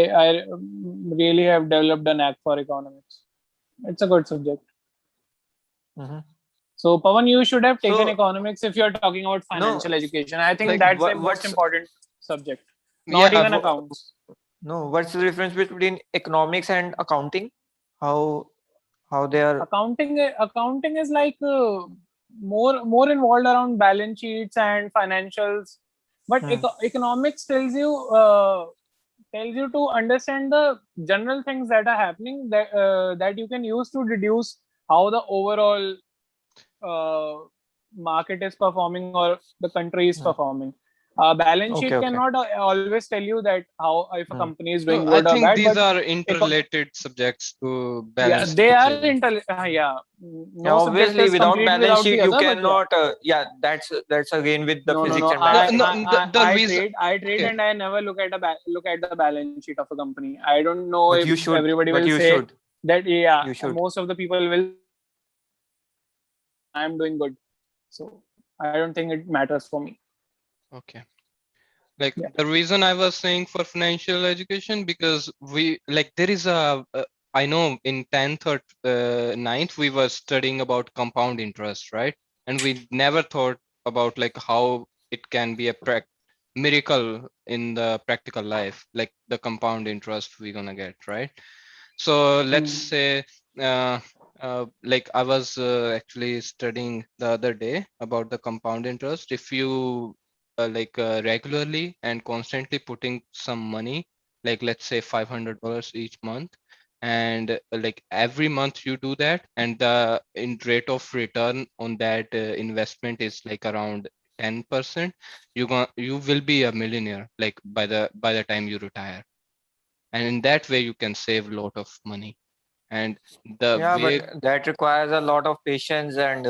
I really have developed a knack for economics. It's a good subject. Mhm. So Pawan, you should have taken So economics if you're talking about no, financial education. I think like that's the most what's important subject, not Yeah, even accounts. no, what's the difference between economics and accounting? How how they are? Accounting is like more involved around balance sheets and financials, but Hmm. economics tells you to understand the general things that are happening that you can use to deduce how the overall uh, market is performing or the country is Hmm. performing. Balance Okay, sheet okay. cannot always tell you that how if a Hmm. company is so doing I good or think bad, these but are eco- interrelated subjects to yeah, balance they are sheets. yeah. Yeah, No subject obviously, is without complete balance without sheet, the you other, but yeah. cannot. Yeah, that's again with the No. physics and No, maths. no, the reason. I trade Okay, and I never look at the balance sheet of a company. I don't know if But you should. everybody will But you say should. that. Yeah, You should. most of the people will say I am doing good. So I don't think it matters for me. okay. Like Yeah. the reason I was saying for financial education, because we like there is I know in 10th or 9th we were studying about compound interest, right? And we never thought about like how it can be a miracle in the practical life, like the compound interest we're gonna get, right? So let's Hmm. say like I was actually studying the other day about the compound interest. If you regularly and constantly putting some money, like let's say $500 each month, and like every month you do that, and the rate of return on that investment is like around 10%, you will be a millionaire like by the time you retire. And in that way you can save a lot of money. And the Yeah, way, but that requires a lot of patience and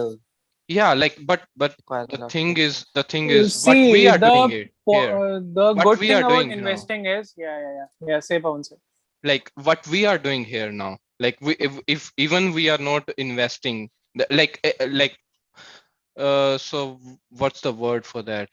yeah, like but requires a the lot of thing is patience. what we See, are doing it here, the what good we thing are about doing now, investing is yeah. Say Pawan, say. like what we are doing here now, like we if even we are not investing so what's the word for that,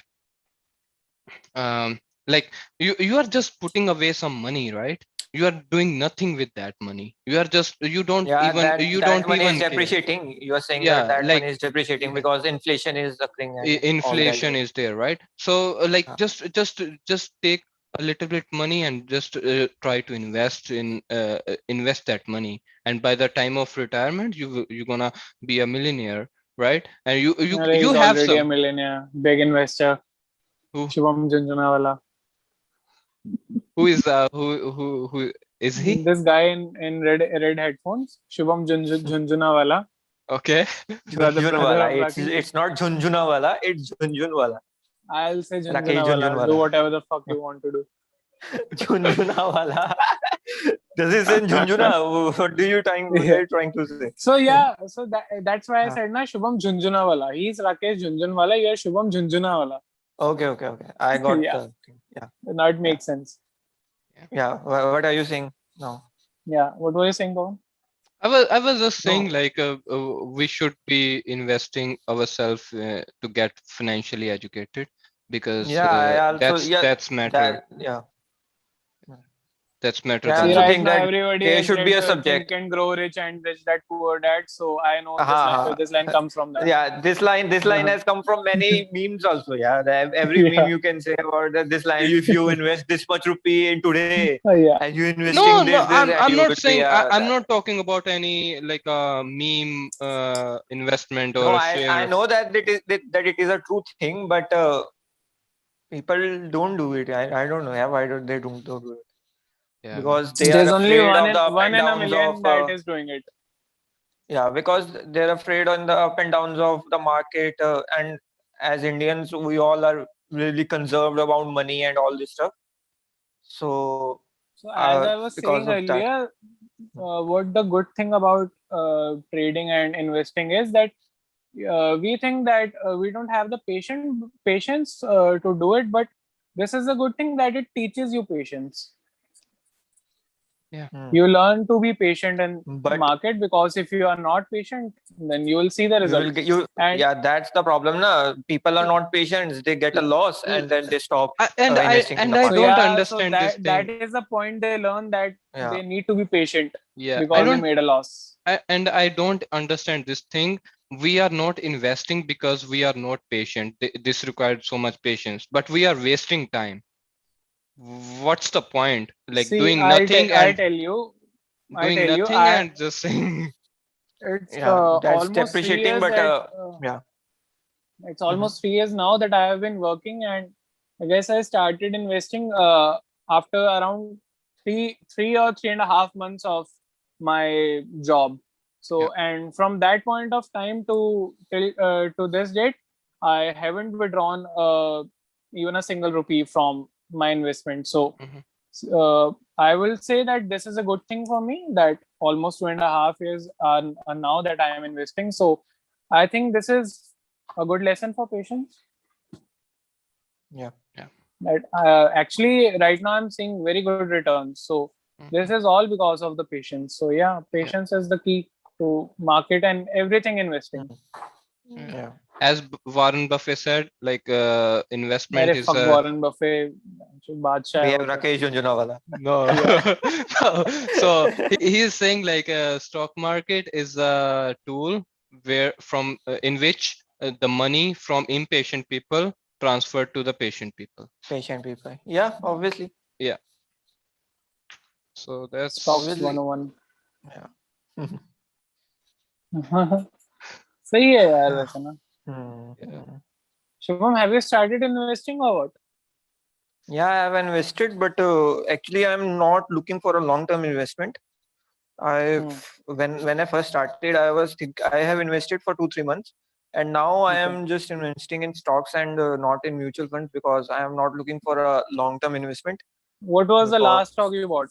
um like you are just putting away some money, right? You are doing nothing with that money. You are just Yeah, you that don't money is even care. depreciating. You are saying that Yeah, that money like is depreciating because inflation is occurring and all that. inflation is there, right? So like Yeah. just take a little bit money and just try to invest that money, and by the time of retirement you're gonna be a millionaire, right? And you He's have already a some millionaire, big investor. who Shubham Junjunawala. who is who is he? This guy in red headphones, Shubham Junjunawala, Okay. brother Jhunjhunwala. of Raki. It's not Jhunjhunawala. It's Jhunjhunwala. I'll say Rakesh Junjunawala. Do Jhunjhunwala. whatever the fuck you want to do. Jhunjhunawala. Does it say Jhunjhuna? What do you trying? What are Yeah. you trying to say? So yeah, so that's why I Huh. said na Shubham Junjunawala. He's Rakesh Junjunwala. You're Shubham Junjunawala. Okay. I got Yeah, the thing. Yeah. now it Yeah. makes sense. Yeah. What are you saying? No. Yeah, what were you saying, Pawan? I was just saying No. like we should be investing ourselves to get financially educated, because Yeah. I also. Yeah. that's matter. That. Yeah. That's matter Yeah. I the See, also most. right think now that everybody there has should be read a Think subject. and Grow Rich and Rich Dad Poor Dad. So I know Uh-huh. this line comes from that. Yeah, this line has come from many memes also. Yeah, every meme Yeah, you can say about this line. If you invest this much rupee in today, yeah. and you investing No, this, and I'm you not will be saying I'm that. not talking about any like meme investment No, or I share. know that that it is a true thing, but people don't do it. I don't know. Yeah, why don't they don't do it? Yeah. Because they are There's only afraid of the up one and in a downs of million that is doing it. yeah, because they're afraid on the up and downs of the market. And as Indians, we all are really conserved about money and all this stuff. So, So as I was because saying of that, earlier, what the good thing about trading and investing is that we think that we don't have the patience to do it, but this is a good thing that it teaches you patience. You learn to be patient in But market, because if you are not patient, then you will see the you will result. get you. And Yeah, that's the problem. Na, people are not patient. They get a loss and then they stop And investing in the I so don't market. yeah, so understand this that thing. is the point they learn, that they Yeah, need to be patient Yeah, I because they don't made a loss. and I don't understand this thing. We are not investing because we are not patient. This required so much patience, but we are wasting time. What's the point? Like See, doing nothing and I tell you, just saying. it's yeah, that's almost three depreciating. years But that yeah, it's mhm. almost 3 years now that I have been working, and I guess I started investing after around 3 or 3.5 months of my job. Yeah. So, and from that point of time to this date, I haven't withdrawn even a single rupee from my investment. So, Mhm. I will say that this is a good thing for me, that almost 2.5 years are now that I am investing. So, I think this is a good lesson for patients. Yeah. Yeah. That actually right now I'm seeing very good returns. So this Mhm. is all because of the patience. So yeah, Yeah. patience is the key to market and everything investing. Yeah. Yeah. As Warren Buffett said, like investment अरे is fuck a Warren Buffett, जो बादशाह We है have वो तो. Rakesh Junjunawala. no. Yeah. No. So he is saying like stock market is a tool where from in which the money from impatient people transferred to the patient people. Patient people. Yeah, obviously. Yeah. So Stocks that's Obviously. 101. Yeah. सही है यार वैसे ना. yeah. Shubham, have you started investing or what? Yeah, I have invested, but actually, I'm not looking for a long-term investment. I when I first started, I have invested for 2-3 months, and now I Okay. am just investing in stocks and not in mutual funds because I am not looking for a long-term investment. What was the Because last stock you bought?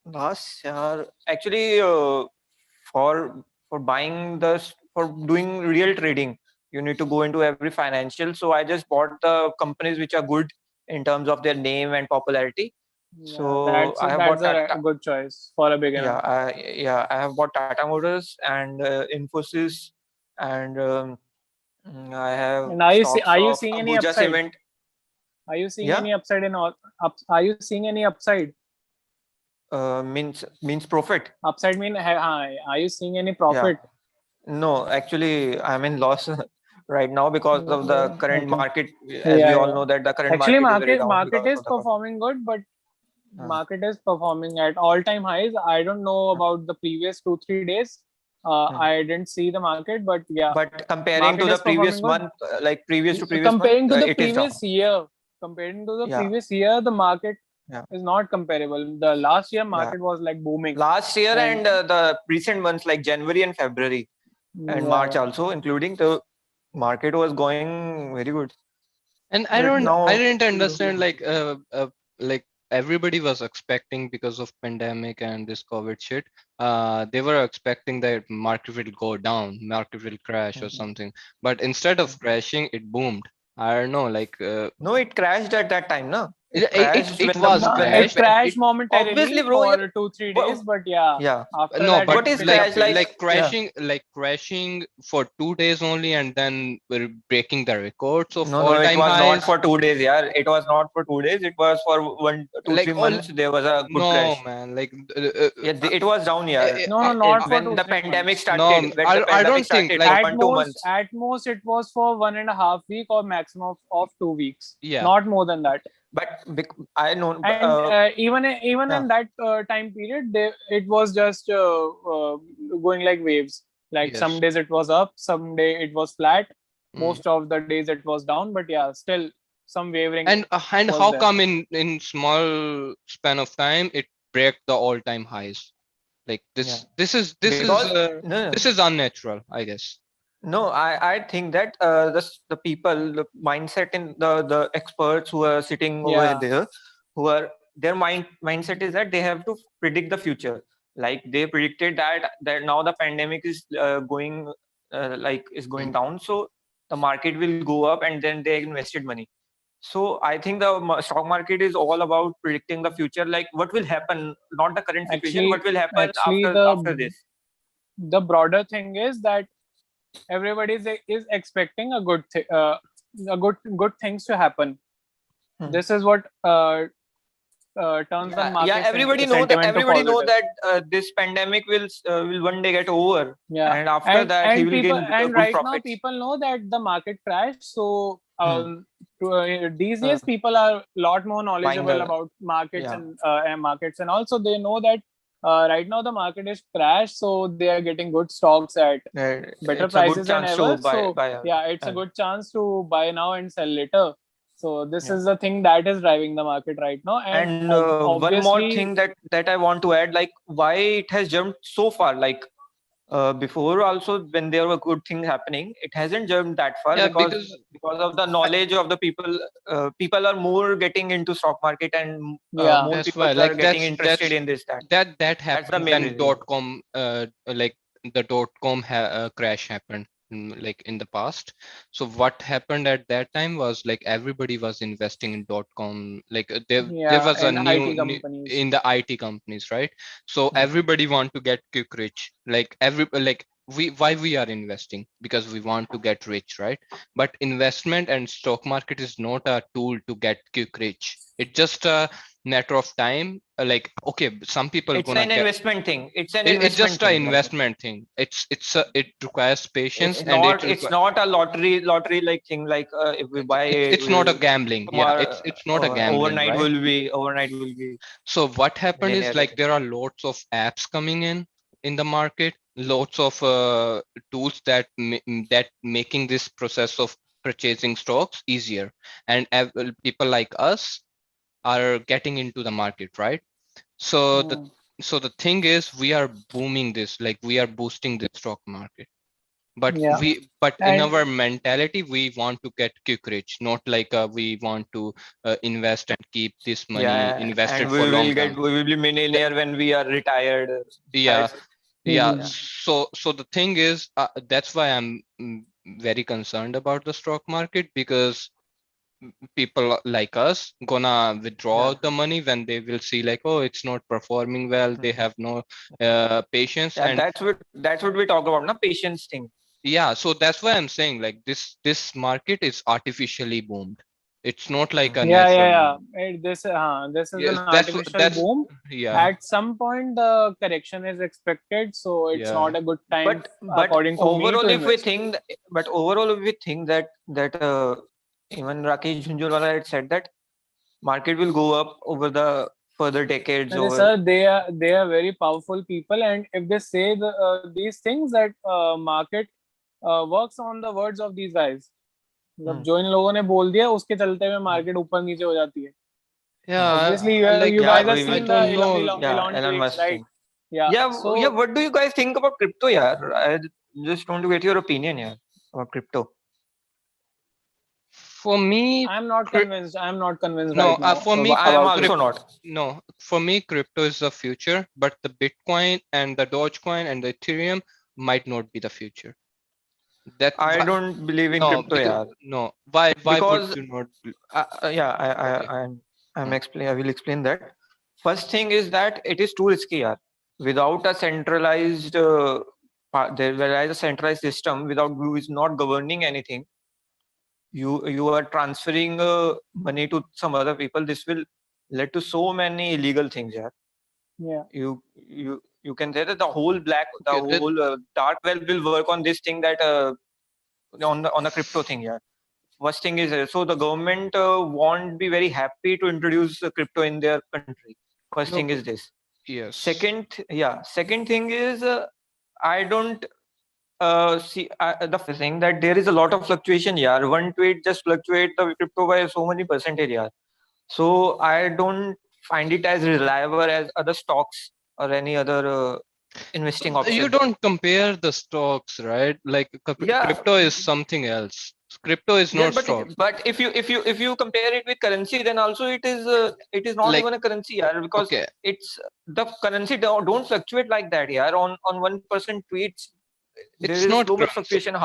last year, actually, for buying for doing real trading, you need to go into every financial. So I just bought the companies which are good in terms of their name and popularity. Yeah, So I have that's bought a Tata. good choice for a beginner. I have bought Tata Motors and Infosys, and I have And stocks are you of seeing any Ambuja upside? Cement. Are you seeing Yeah, any upside in all? Are you seeing any upside? means profit. Upside mean are you seeing any Yeah. profit? No, actually, I'm in loss right now because of the current Okay. market. As we Yeah, all yeah. know that the current Actually, market is very down market because is of the performing good, but uh, market is performing at all-time highs. I don't know about the previous 2-3 days. hmm. I didn't see the market, but yeah, But comparing market to the is performing previous good. month, like previous to previous month, Comparing to the it is down. previous year, comparing to the Yeah, previous year, the market yeah, is not comparable. The last year yeah. market was like booming, Last year and and the recent months like January and February and yeah, March yeah. also, including the market was going very good. And But I now, didn't understand like everybody was expecting because of pandemic and this COVID shit. They were expecting that market will go down, market will crash or Mhm. something. But instead of crashing, it boomed. I don't know, like No, it crashed at that time. No, it it crashed it when the was No, it crashed. crashed It obviously, momentarily bro. Yeah, for 2-3 days, wha- but yeah, yeah. after No, that but What it is picked up crash pace. Yeah. like crashing for 2 days only, and then we're breaking the records of No, no, all it time was not highs. for 2 days. Yeah, it was not for 2 days. It was for one, two, Like three all months. There was a good no crash. man, like Yeah, it was down. Yeah, No, no, not for when two, the three pandemic months. started. no, When the I pandemic don't think started like for 1-2 months. At most, it was for 1.5 week or maximum of 2 weeks, yeah. not more than that. But I know. And even Yeah, in that time period, it was just going like waves. Like some Yes. days it was up, some day it was flat. Mm. Most of the days it was down, but yeah, still some wavering And was how there. come in small span of time it break the all time highs? Like yeah. Because no, this is unnatural, I guess. no, I think that the people, the mindset in the experts who are sitting over Yeah. there, who are their mindset is that they have to predict the future. Like they predicted that now the pandemic is going is going Mm. down, so the market will go up, and then they invested money. So I think the stock market is all about predicting the future, like what will happen, not the current situation, what will happen Actually, after this. the broader thing is that everybody is expecting a good things to happen. This is what turns the market Everybody sentiment to positive. this pandemic will one day get over, Yeah, and after that he and will people, gain and good right now profits. people know that the market crashed. So these days people are a lot more Buying knowledgeable the about markets yeah and markets, and also they know that right now the market is crashed, so they are getting good stocks at better it's a good prices than chance ever. to So buy yeah, it's a uh, good chance to buy now and sell later. So this yeah. is the thing that is driving the market right now, and And one more obviously, thing that I want to add, like why it has jumped so far. Like before also, when there were good things happening, it hasn't jumped that far Yeah, because of the knowledge of the people. People are more getting into stock market, and yeah, more that's people why, are like getting interested in this. that That's the happened main when reason. .com like the .com crash happened, like in the past. So what happened at that time was like everybody was investing in .com. Like there yeah, was a and IT new companies. in the IT companies, right? So Hmm. everybody want to get quick rich. Like why we are investing, because we want to get rich, right? But investment and stock market is not a tool to get quick rich. It's just a matter of time. Like, okay, some people It's gonna an get investment thing. It's an it's investment just a thing. Like investment thing. It requires patience, it's and not it's not a lottery like thing. Like if we buy it, it's not a we'll gambling. Yeah, tomorrow it's not a gambling, right? overnight will be So what happened is, millionaire. like, there are lots of apps coming in the market, lots of tools that making this process of purchasing stocks easier, and people like us are getting into the market, right? So Mm. the thing is, we are booming this, like we are boosting the stock market. Yeah, But in and our mentality, we want to get quick rich, not like we want to invest and keep this money Yeah, invested and for long term. we will be millionaire when we are retired. Yeah, That's yeah. Mhm. So the thing is, that's why I'm very concerned about the stock market, because people like us gonna withdraw yeah. the money when they will see, like, oh, it's not performing well, they Hmm. have no patience. Yeah, And that's what we talk about, na patience thing. yeah, so that's why I'm saying, like, this market is artificially boomed. It's not like Hmm. a yeah, natural yeah, yeah. boom. This is an Yes, artificial that's boom. yeah, At some point, the correction is expected, so it's yeah. not a good time, But according to me, to overall, if we invest. think, but overall, if we think that even Rakesh Jhunjhunwala had said that market will go up over the further decades. And Over sir, they are very powerful people, and if they say these things, that market works on the words of these guys. मतलब Hmm. जो इन लोगों ने बोल दिया उसके चलते में market ऊपर नीचे हो जाती है. Yeah, Obviously, like you guys have I seen the don't know. Elon Elon tweets, Musk right? thing. Yeah. Yeah. So What do you guys think about crypto? Yeah, I just want to get your opinion. Yeah, about crypto. For me, I'm not cryp- convinced. I'm not convinced no, right now for me, I am about also crypto. not. no, for me, crypto is the future, but the Bitcoin and the Dogecoin and the Ethereum might not be the future. That I don't believe in no, crypto. because Yeah, no, why would because you not? yeah, Okay. I'm Hmm. explain. I will explain that. First thing is that it is too risky. Yeah, without a centralized there is a centralized system without who is not governing anything. You are transferring money to some other people. This will lead to so many illegal things. Yeah, Yeah. you can say that the Okay. whole dark web will work on this thing that on the crypto thing. Yeah. First thing is so the government won't be very happy to introduce crypto in their country. First No, thing is but this. yes. Second thing is I don't see the thing that there is a lot of fluctuation. Yeah, one tweet just fluctuate the crypto by so many percentage. Yeah, so I don't find it as reliable as other stocks or any other investing You option. don't compare the stocks, right? Like Yeah, crypto is something else. Crypto is yes, not but stocks. if you compare it with currency, then also it is not Like, even a currency, yeah, because okay, it's the currency don't fluctuate like that, yeah. On 1% tweets, there It's is not so much currency. fluctuation.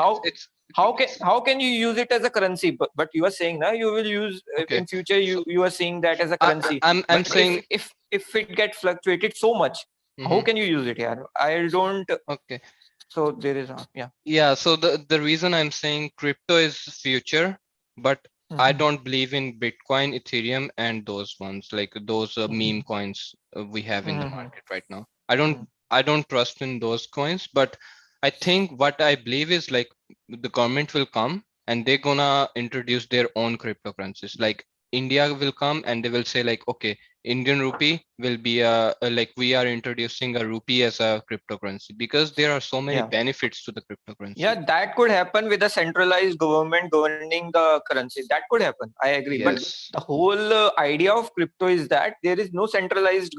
How can you use it as a currency? But you are saying now you will use Okay. in future So you are seeing that as a currency. I'm But saying. if it gets fluctuated so much, how Mhm. can you use it here? I don't. Okay. So there is yeah. Yeah, so the reason I'm saying crypto is future, but I Mhm, don't believe in Bitcoin, Ethereum, and those ones, like those meme mhm, coins we have in the mhm, market right now. mhm, I don't trust in those coins, but I think what I believe is like the government will come and they're gonna introduce their own cryptocurrencies. Like India will come and they will say like, okay, Indian rupee will be like we are introducing a rupee as a cryptocurrency because there are so many yeah. benefits to the cryptocurrency. Yeah, that could happen with a centralized government governing the currency. That could happen. I agree. But Yes. the whole idea of crypto is that there is no centralized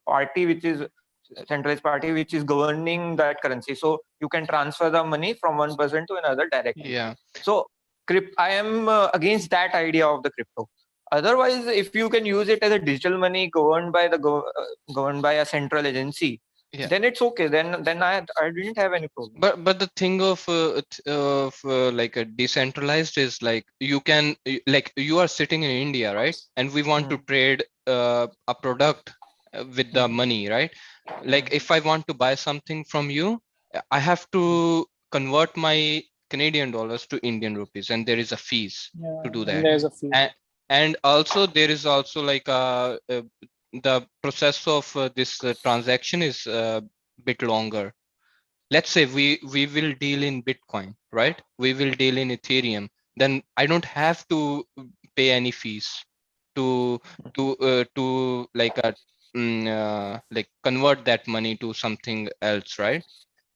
party which is governing that currency. So you can transfer the money from one person to another directly. Yeah. So I am against that idea of the crypto. Otherwise, if you can use it as a digital money governed by governed by a central agency, Yeah. then it's okay. Then I didn't have any problem. But the thing of like a decentralized is like you can like you are sitting in India, right? And we want to Hmm, trade a product with the hmm, money, right? Like hmm, if I want to buy something from you, I have to convert my Canadian dollars to Indian rupees, and there is a fees to Yeah, do and that. hmm, there's a fee. And and also there is also like the process of this transaction is a bit longer. Let's say we will deal in Bitcoin, right? We will deal in Ethereum. Then I don't have to pay any fees to to like a like convert that money to something else, right?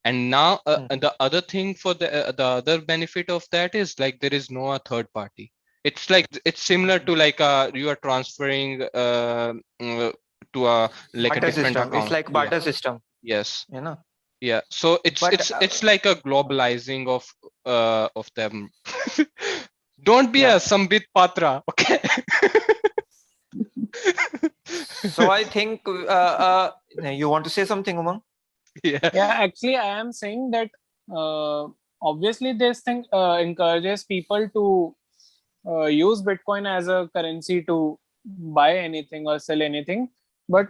And now hmm. the other thing for the other benefit of that is like there is no a third party. It's like it's similar to like you are transferring to a like a Barter different system. It's account. like Yeah. barter system, Yes. you know. Yeah, so But it's like a globalizing of them. Don't be a yeah. Sambit Patra, okay? So I think you want to say something, Umang? Yeah. Yeah, actually, I am saying that obviously this thing encourages people to use Bitcoin as a currency to buy anything or sell anything. But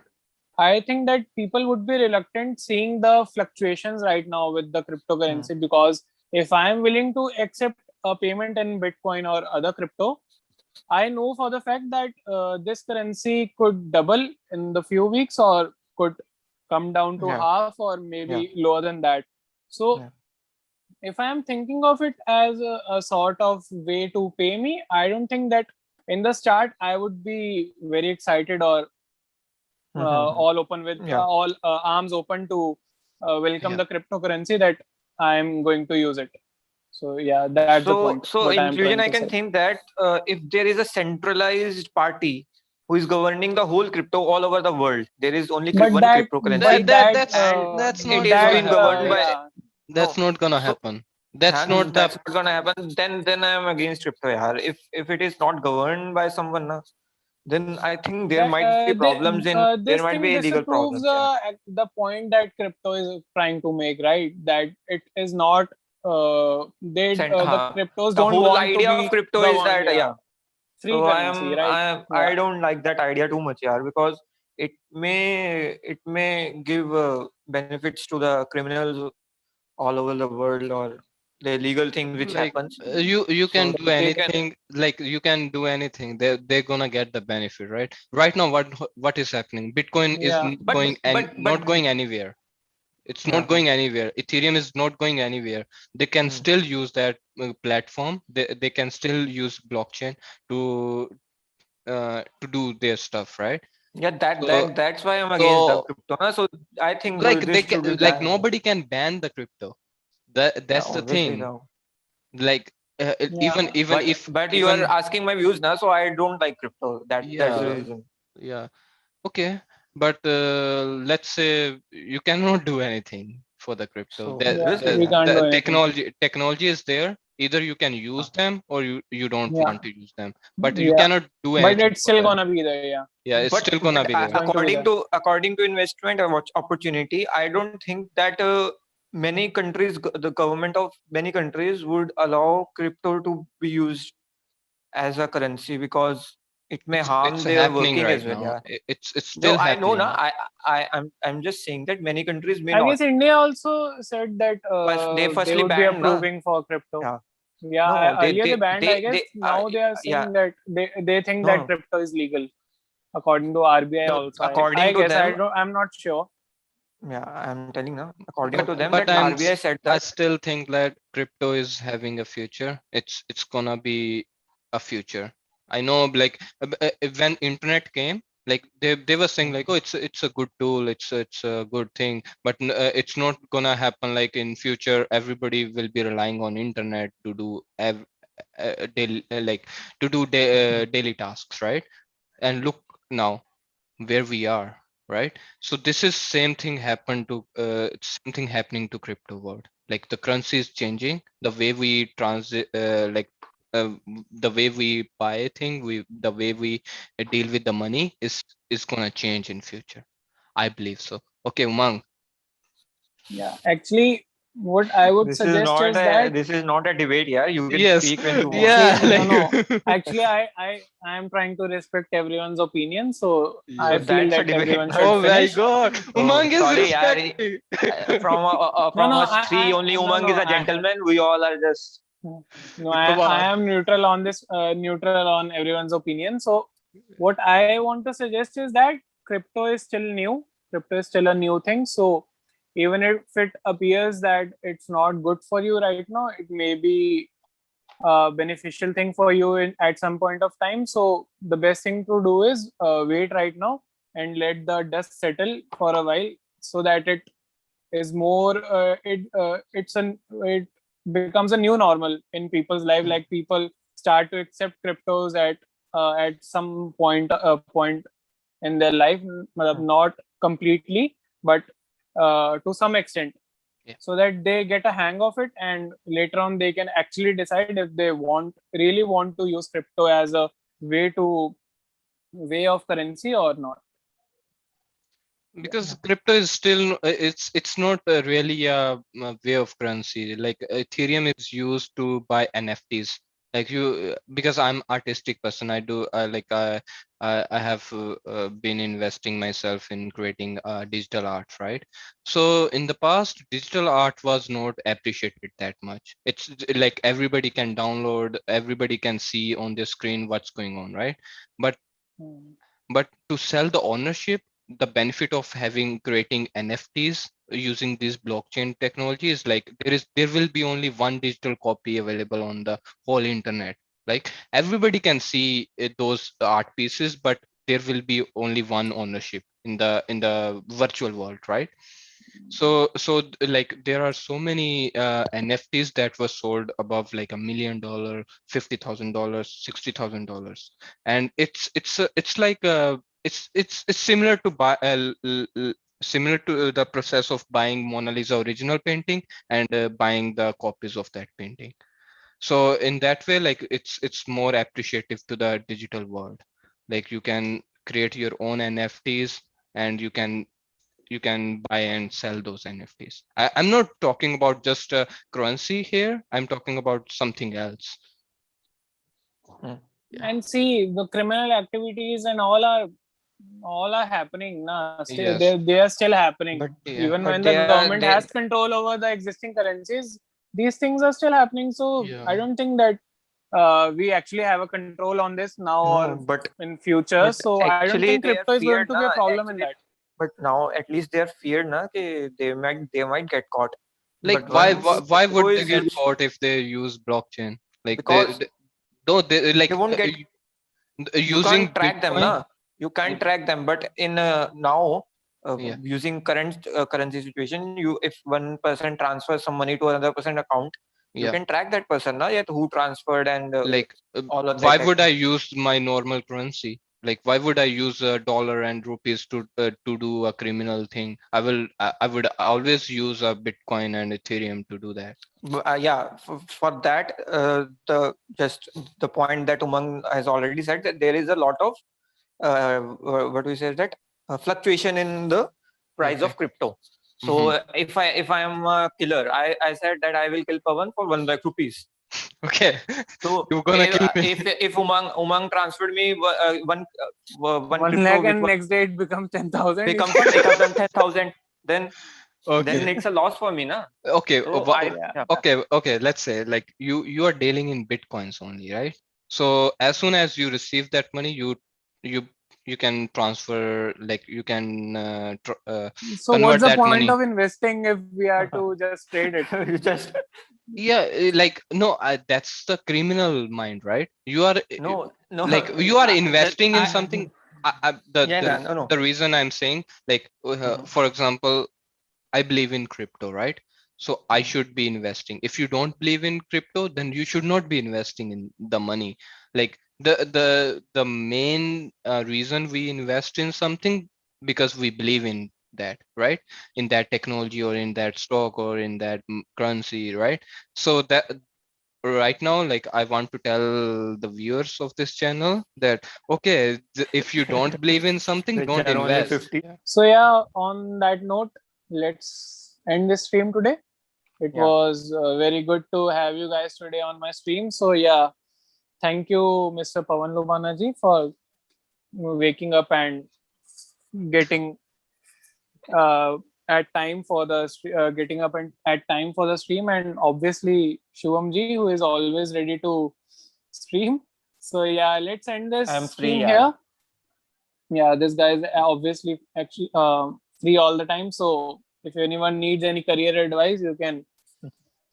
I think that people would be reluctant seeing the fluctuations right now with the Hmm, cryptocurrency, because if I am willing to accept a payment in Bitcoin or other crypto, I know for the fact that this currency could double in the few weeks or could come down to yeah, half or yeah, maybe lower than that. So yeah. if I am thinking of it as a sort of way to pay me, I don't think that in the start I would be very excited or all open with Yeah. all arms open to welcome Yeah. the cryptocurrency that I am going to use it. So yeah, that's the point. So What I am in conclusion, trying I to can say. think that if there is a centralized party who is governing the whole crypto all over the world, there is only But one that, cryptocurrency, but That that that, that's and that's it not is gonna that, being governed happen. by yeah, That's no. not gonna So happen. That's not the that's not gonna happen. Then I am against crypto. Yaar. If it is not governed by someone, na, then I think there that might be problems in there this might thing be legal disapproves problems. Yeah. the point that crypto is trying to make, right? That it is not the cryptos The don't whole want to idea of be crypto is governed. that Yeah, yeah. free So currency, right? I Yeah, don't like that idea too much, yeah, because it may give benefits to the criminals all over the world or the illegal things which like happens. you can So do they can anything, like you can do anything, they're gonna get the benefit, right now what is happening, Bitcoin is yeah, going and but not going anywhere. It's not yeah. going anywhere. Ethereum is not going anywhere. They can Hmm. still use that platform. They can still use blockchain to do their stuff, right? Yeah, So that's why I'm against the so crypto. Na. So I think like they this can should be like banned. nobody can ban the crypto. Yeah, That's the obviously thing. though. Like even yeah. even if But you are even asking my views now, so I don't like crypto. That's the yeah reason. yeah okay, but let's say you cannot do anything for the crypto. So Yeah, obviously, we yeah. can't do The anything. technology is there. Either you can use them or you don't Yeah, want to use them, but you yeah. cannot do But anything it's for still that. gonna be there. Yeah, Yeah, it's still gonna But be there. it's going to be there. according to investment opportunity, I don't think that many countries, the government of many countries would allow crypto to be used as a currency because it may harm It's their happening working right as well. now. Yeah. It's No, still I know. Na. happening. I'm just saying that many countries may I not. guess India also said that But they they firstly would be banned, na. approving for crypto. Yeah. Yeah, No, earlier they banned. I guess now they are yeah. saying that they think No, that no, crypto is legal according to RBI no. also. I According to guess them, I'm not sure. yeah, I'm telling now. According But to them, but that RBI said I that. still think that crypto is having a future. It's gonna be a future. I know, like when internet came, like they were saying like, oh, it's a good tool, it's a good thing, but it's not gonna happen like in future. Everybody will be relying on internet to do daily, like to do daily tasks, right? And look now where we are, right? So this is same thing happened to same thing happening to crypto world. Like the currency is changing, the way we transit, uh, the way we buy a thing, the way we deal with the money is gonna change in future. I believe so. Okay, Umang. Yeah, actually, what I would suggest is that This is not a debate. Yeah, you can Yes. speak when you want. actually Yeah. no. Like. Actually, I am trying to respect everyone's opinion, so I So Yes. feel that's a that debate. everyone should Oh my finish. God. Oh, Umang is sorry, yeah. respecting. No, From no, us three, only no, Umang no. is a gentleman. We all are just. No, Come I on. am neutral on this, neutral on everyone's opinion. So, what I want to suggest is that crypto is still new. Crypto is still a new thing. So, even if it appears that it's not good for you right now, it may be a beneficial thing for you at some point of time. So, the best thing to do is wait right now and let the dust settle for a while so that it is more it becomes a new normal in people's life, like people start to accept cryptos at some point in their life, not completely, but to some extent, Yeah. so that they get a hang of it, and later on they can actually decide if they really want to use crypto as a way of currency or not. Because crypto is still it's not really a way of currency. Like Ethereum is used to buy NFTs. Like you, because I'm artistic person, I do I have been investing myself in creating digital art, right? So in the past, digital art was not appreciated that much. It's like everybody can download, everybody can see on the screen what's going on, right? But Hmm. to sell the ownership, the benefit of having creating NFTs using this blockchain technology is like there will be only one digital copy available on the whole internet. Like everybody can see those art pieces, but there will be only one ownership in the virtual world, right? Like there are so many NFTs that were sold above like $1 million, $50,000, $60,000, and it's like it's similar to similar to the process of buying Mona Lisa original painting and buying the copies of that painting. So in that way, like it's more appreciative to the digital world. Like you can create your own NFTs and you can buy and sell those NFTs. I'm not talking about just currency here. I'm talking about something else. Yeah. And see, the criminal activities and all are happening now. Still, Yes. they are still happening. But Yeah. Even when but the they are government has they. control over the existing currencies, these things are still happening. So I Yeah. don't think that we actually have a control on this now No, or in future. but So I don't actually think they are crypto is going feared, to be na. a problem in Actually, that. but now at least they are feared, na. Ki they might get caught. Like But why once why crypto would they is get used, caught if they use blockchain? Like because no, they they like won't get. You using can't track them, Bitcoin. na. You can't Yeah. track them. But in now, Yeah. using current currency situation, you if one person transfers some money to another person account, you Yeah. can track that person, na. Yet who transferred and Like all of why that would I activity. use my normal currency? Like why would I use a dollar and rupees to do a criminal thing? I would always use a Bitcoin and Ethereum to do that. Yeah, for that, the point that Umang has already said, that there is a lot of what we say is that fluctuation in the price Okay. of crypto. So if I am a killer, I said that I will kill Pawan for 1 lakh rupees. Okay. So You're gonna kill me. if Umang transferred me one 1 crypto lakh with and next day it becomes 10,000. becomes 10,000, then Okay. it's a loss for me, na? Okay. So Yeah. Okay. Let's say like you are dealing in bitcoins only, right? So as soon as you receive that money, you you can transfer, like you can So what's convert the that point money. of investing if we are to just trade it? you just Yeah, like no, that's the criminal mind, right? You are no like you are that investing in something. yeah, no. The reason I'm saying, like for example, I believe in crypto, right? So I should be investing. If you don't believe in crypto, then you should not be investing in the money. Like the main reason we invest in something, because we believe in that, right? In that technology or in that stock or in that currency, right? So that right now, like I want to tell the viewers of this channel that okay, if you don't believe in something, Which don't are only invest. 50. So yeah, on that note, let's end this stream today. It Yeah. was very good to have you guys today on my stream. So yeah, thank you, Mr. Pawan Lubana ji, for waking up and getting at time for the getting up and at time for the stream, and obviously Shubham ji, who is always ready to stream. So yeah, let's end this I'm free, stream yeah. here. Yeah, this guy is obviously actually free all the time. So if anyone needs any career advice, you can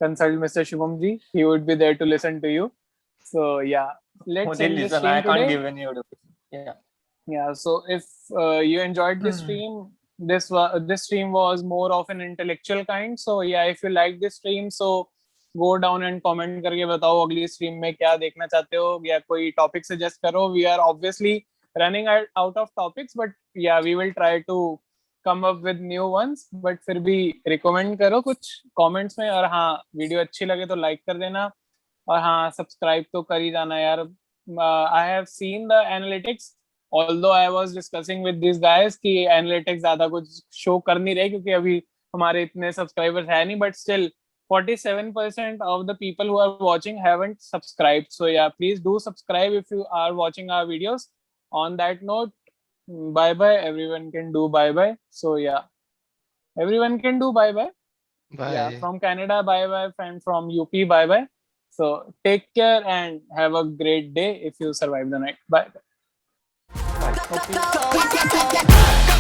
consult Mr. Shubham ji. He would be there to listen to you. So yeah, let's Only end this listen, I stream can't today. give any advice. Yeah. Yeah, so if you enjoyed this stream, this stream was more of an intellectual kind. So yeah, if you like this stream, so go down and comment करके बताओ अगली stream में क्या देखना चाहते हो या कोई topic suggest करो. We are obviously running out of topics, but yeah, we will try to come up with new ones. But फिर भी recommend करो कुछ comments में, और हाँ वीडियो अच्छी लगे तो like कर देना, और हाँ सब्सक्राइब तो कर ही जाना यार. I have seen the analytics, although I was discussing with these guys कि analytics ज़्यादा कुछ show कर नहीं रहे क्योंकि अभी हमारे इतने subscribers है नहीं, but still 47% of the people who are watching haven't subscribed. So yeah, please do subscribe if you are watching our videos. On that note, bye bye. Everyone can do bye bye. So yeah, everyone can do bye bye. Yeah, Bye. from Canada, bye bye, and from UP, bye bye. So take care and have a great day if you survive the night. Bye. Bye. Okay.